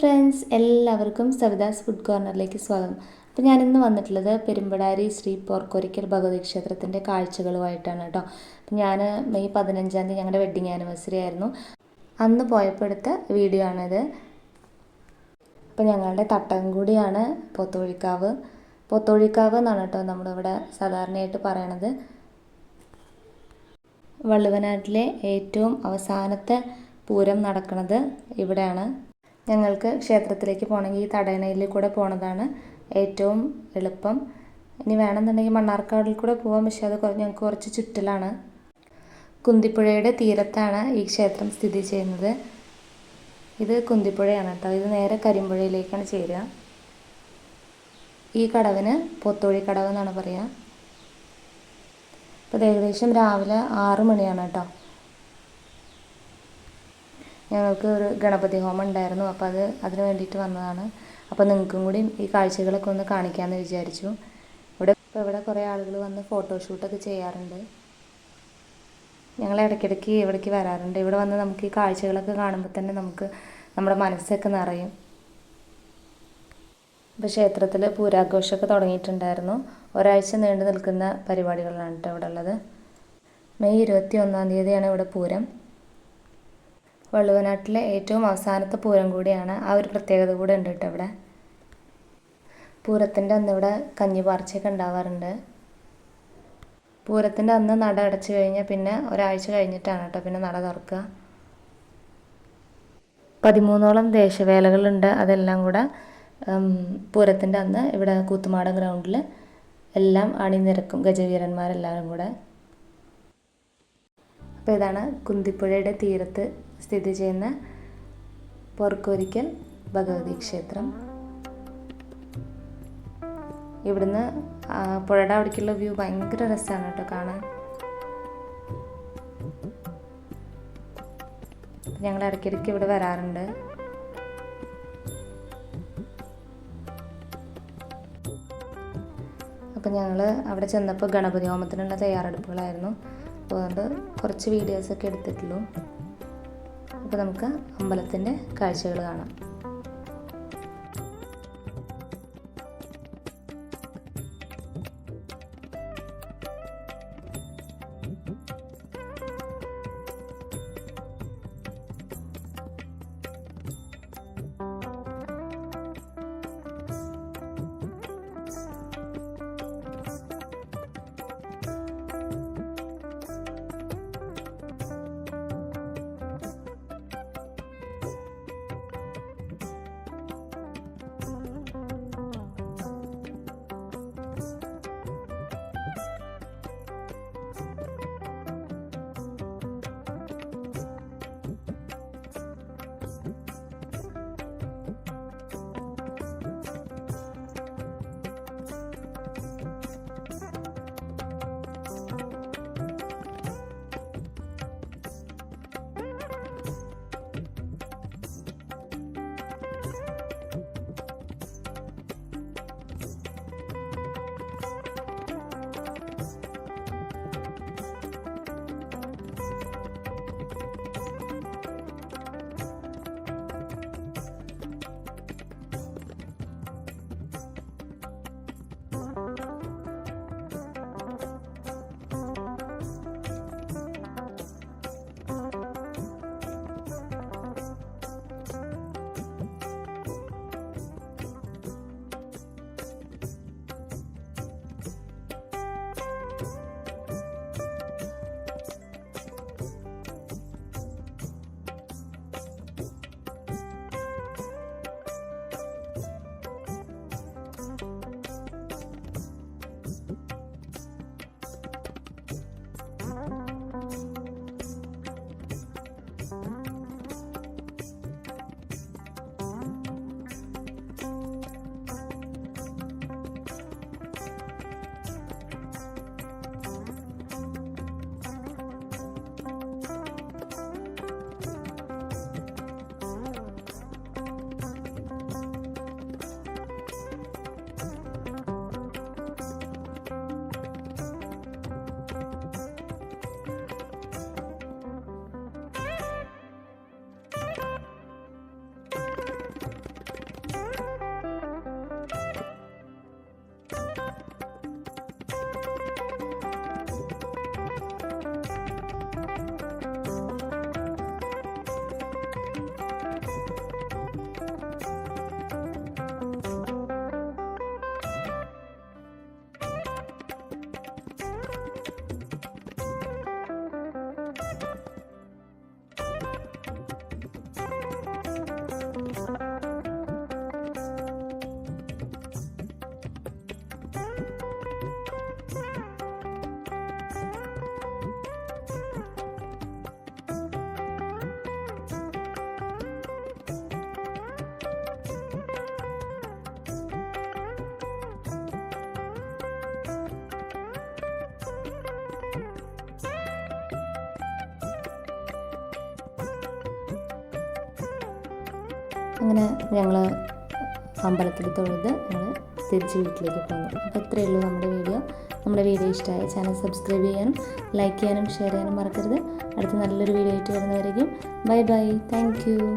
Friends, എല്ലാവർക്കും സവിതാസ് food കോർണറിലേക്ക് സ്വാഗതം. അപ്പോൾ ഞാനിന്ന് വന്നിട്ടുള്ളത് പെരുമ്പടാരി ശ്രീ പോർക്കൊരിക്കൽ ഭഗവതി ക്ഷേത്രത്തിൻ്റെ കാഴ്ചകളുമായിട്ടാണ് കേട്ടോ. അപ്പോൾ ഞാൻ മെയ് 15 ഞങ്ങളുടെ വെഡ്ഡിങ് ആനിവേഴ്സറി ആയിരുന്നു. അന്ന് പോയപ്പോൾ എടുത്ത വീഡിയോ ആണിത്. അപ്പോൾ ഞങ്ങളുടെ തട്ടംകുടിയാണ് പോത്തോഴിക്കാവ്. പോത്തോഴിക്കാവ് എന്നാണ് കേട്ടോ നമ്മളിവിടെ സാധാരണയായിട്ട് പറയണത്. വള്ളുവനാട്ടിലെ ഏറ്റവും അവസാനത്തെ പൂരം നടക്കുന്നത് ഇവിടെയാണ്. ഞങ്ങൾക്ക് ക്ഷേത്രത്തിലേക്ക് പോകണമെങ്കിൽ ഈ തടയണയിൽ കൂടെ പോണതാണ് ഏറ്റവും എളുപ്പം. ഇനി വേണമെന്നുണ്ടെങ്കിൽ മണ്ണാർക്കാടിൽ കൂടെ പോകാം, പക്ഷേ അത് ഞങ്ങൾക്ക് കുറച്ച് ചുറ്റലാണ്. കുന്തിപ്പുഴയുടെ തീരത്താണ് ഈ ക്ഷേത്രം സ്ഥിതി ചെയ്യുന്നത്. ഇത് കുന്തിപ്പുഴയാണ് കേട്ടോ. ഇത് നേരെ കരിമ്പുഴയിലേക്കാണ് ചേരുക. ഈ കടവിന് പോത്തോഴിക്കടവ് എന്നാണ് പറയുക. അപ്പോൾ ഏകദേശം രാവിലെ 6 മണിയാണ് കേട്ടോ. ഞങ്ങൾക്ക് ഒരു ഗണപതി ഹോമം ഉണ്ടായിരുന്നു, അപ്പോൾ അതിന് വേണ്ടിയിട്ട് വന്നതാണ്. അപ്പോൾ നിങ്ങൾക്കും കൂടി ഈ കാഴ്ചകളൊക്കെ ഒന്ന് കാണിക്കാമെന്ന് വിചാരിച്ചു. ഇവിടെ കുറേ ആളുകൾ വന്ന് ഫോട്ടോഷൂട്ടൊക്കെ ചെയ്യാറുണ്ട്. ഞങ്ങൾ ഇടയ്ക്കിടയ്ക്ക് ഇവിടേക്ക് വരാറുണ്ട്. ഇവിടെ വന്ന് നമുക്ക് ഈ കാഴ്ചകളൊക്കെ കാണുമ്പോൾ തന്നെ നമ്മുടെ മനസ്സൊക്കെ നിറയും. ഇപ്പോൾ ക്ഷേത്രത്തിൽ പൂരാഘോഷമൊക്കെ തുടങ്ങിയിട്ടുണ്ടായിരുന്നു. ഒരാഴ്ച നീണ്ടു നിൽക്കുന്ന പരിപാടികളാണ് കേട്ടോ ഇവിടെ ഉള്ളത്. മെയ് 21 ഇവിടെ പൂരം. വള്ളുവനാട്ടിലെ ഏറ്റവും അവസാനത്തെ പൂരം കൂടിയാണ്. ആ ഒരു പ്രത്യേകത കൂടെ ഉണ്ട് കേട്ടോ ഇവിടെ. പൂരത്തിൻ്റെ അന്ന് ഇവിടെ കഞ്ഞിപാർച്ചയൊക്കെ ഉണ്ടാവാറുണ്ട്. പൂരത്തിൻ്റെ അന്ന് നട അടച്ചു കഴിഞ്ഞാൽ പിന്നെ ഒരാഴ്ച കഴിഞ്ഞിട്ടാണ് കേട്ടോ പിന്നെ നട തുറക്കുക. 13ഓളം ദേശവേലകളുണ്ട്. അതെല്ലാം കൂടെ പൂരത്തിൻ്റെ അന്ന് ഇവിടെ കൂത്തുമാട ഗ്രൗണ്ടിൽ എല്ലാം അണിനിരക്കും ഗജവീരന്മാരെല്ലാവരും കൂടെ. അപ്പോൾ ഇതാണ് കുന്തിപ്പുഴയുടെ തീരത്ത് സ്ഥിതി ചെയ്യുന്ന പോർക്കൊരിക്കൽ ഭഗവതി ക്ഷേത്രം. ഇവിടുന്ന് പുഴയുടെ അവിടേക്കുള്ള വ്യൂ ഭയങ്കര രസമാണ് കേട്ടോ കാണാൻ. ഞങ്ങൾ ഇടയ്ക്കിടയ്ക്ക് ഇവിടെ വരാറുണ്ട്. അപ്പോൾ ഞങ്ങൾ അവിടെ ചെന്നപ്പോൾ ഗണപതി ഹോമത്തിനുള്ള തയ്യാറെടുപ്പുകളായിരുന്നു. അപ്പോൾ അതുകൊണ്ട് കുറച്ച് വീഡിയോസൊക്കെ എടുത്തിട്ടുള്ളൂ. അപ്പോൾ നമുക്ക് അമ്പലത്തിൻ്റെ കാഴ്ചകൾ കാണാം. അങ്ങനെ ഞങ്ങൾ അമ്പലത്തിൽ തൊഴുത് ഞങ്ങൾ തിരിച്ച് വീട്ടിലേക്ക് പോന്നു. അപ്പോൾ ഇത്രയേ ഉള്ളൂ നമ്മുടെ വീഡിയോ ഇഷ്ടമായ ചാനൽ സബ്സ്ക്രൈബ് ചെയ്യാനും ലൈക്ക് ചെയ്യാനും ഷെയർ ചെയ്യാനും മറക്കരുത്. അടുത്ത നല്ലൊരു വീഡിയോ ആയിട്ട് വരുന്നവരേക്കും ബൈ ബൈ. Thank you.